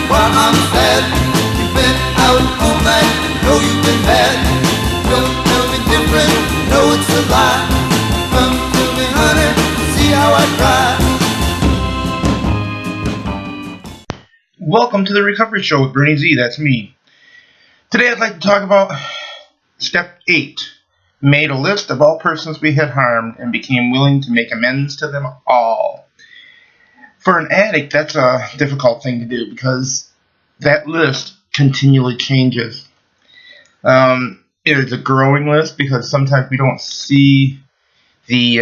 while I'm sad. You've been out all night, know you've been bad. Don't tell me different, know it's a lie. Come to me, honey, see how I cry. Welcome to the Recovery Show with Bernie Z, that's me. Today I'd like to talk about Step 8. Made a list of all persons we had harmed and became willing to make amends to them all. For an addict, that's a difficult thing to do because that list continually changes. It is a growing list because sometimes we don't see the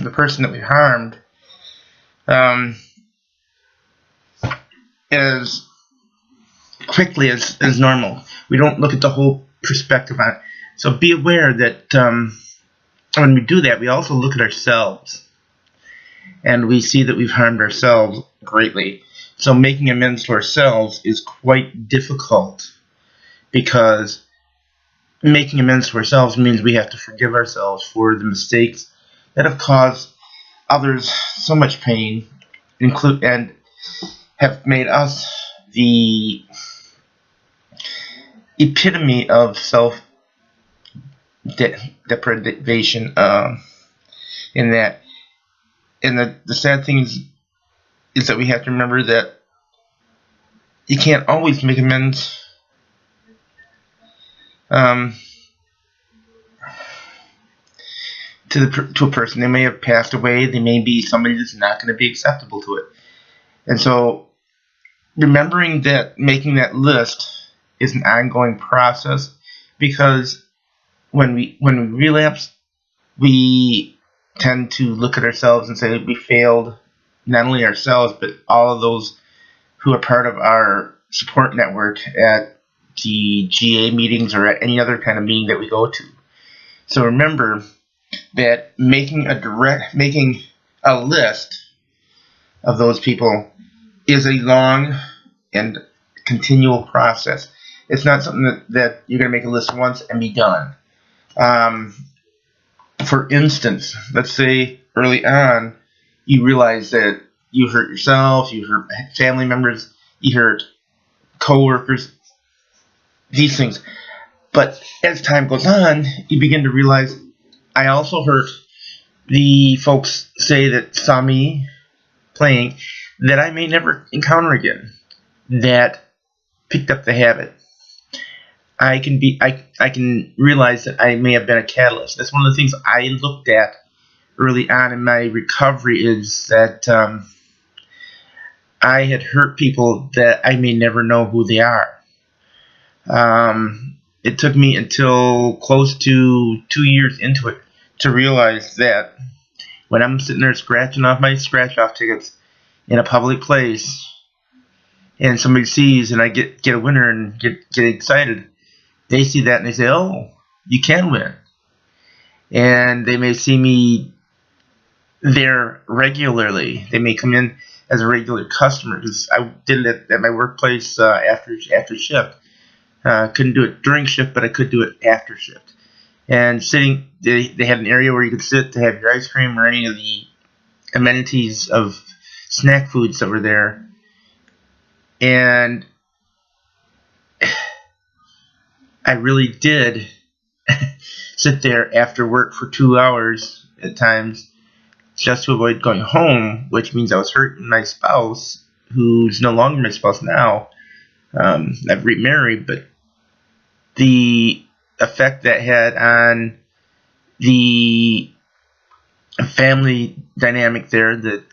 the person that we harmed as quickly as normal. We don't look at the whole perspective on it. So be aware that when we do that, we also look at ourselves. And we see that we've harmed ourselves greatly. So making amends to ourselves is quite difficult because making amends to ourselves means we have to forgive ourselves for the mistakes that have caused others so much pain and have made us the epitome of self-deprivation in that. And the sad thing is that we have to remember that you can't always make amends to a person. They may have passed away. They may be somebody that's not going to be acceptable to it. And so remembering that making that list is an ongoing process, because when we relapse, we tend to look at ourselves and say we failed not only ourselves but all of those who are part of our support network at the GA meetings or at any other kind of meeting that we go to. So remember that making a list of those people is a long and continual process. It's not something that you're going to make a list once and be done. For instance, let's say early on you realize that you hurt yourself, you hurt family members, you hurt co-workers, these things. But as time goes on, you begin to realize I also hurt the folks, say, that saw me playing that I may never encounter again, that picked up the habit. I can realize that I may have been a catalyst. That's one of the things I looked at early on in my recovery, is that I had hurt people that I may never know who they are. It took me until close to 2 years into it to realize that when I'm sitting there scratching off my scratch-off tickets in a public place and somebody sees and I get a winner and get excited, they see that and they say, oh, you can win. And they may see me there regularly. They may come in as a regular customer, because I did it at my workplace after shift. Couldn't do it during shift, but I could do it after shift. And sitting, they had an area where you could sit to have your ice cream or any of the amenities of snack foods that were there. And I really did sit there after work for 2 hours at times just to avoid going home, which means I was hurting my spouse, who's no longer my spouse now. I've remarried, but the effect that had on the family dynamic there, the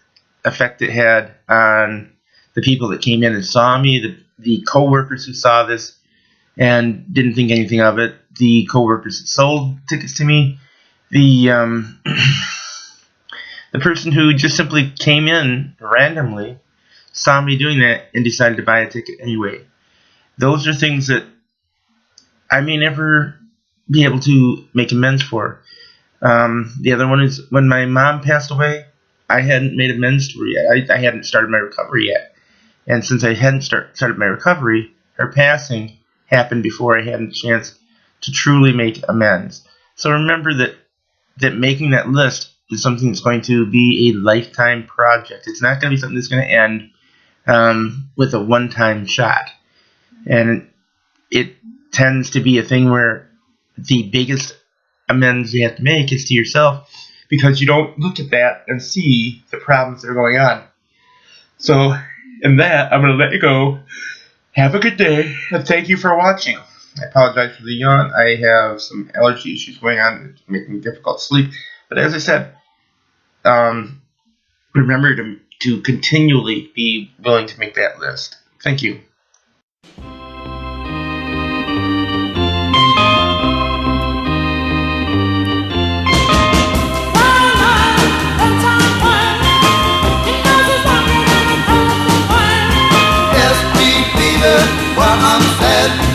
effect it had on the people that came in and saw me, the co-workers who saw this and didn't think anything of it, the co-workers that sold tickets to me, the person who just simply came in randomly, saw me doing that, and decided to buy a ticket anyway. Those are things that I may never be able to make amends for. The other one is when my mom passed away, I hadn't made amends to her yet. I hadn't started my recovery yet. And since I hadn't started my recovery, her passing happened before I had a chance to truly make amends. So remember that making that list is something that's going to be a lifetime project. It's not going to be something that's going to end with a one-time shot. And it tends to be a thing where the biggest amends you have to make is to yourself, because you don't look at that and see the problems that are going on. So, in that, I'm going to let you go. Have a good day, and thank you for watching. I apologize for the yawn. I have some allergy issues going on. It's making it difficult to sleep. But as I said, remember to continually be willing to make that list. Thank you. While I'm sad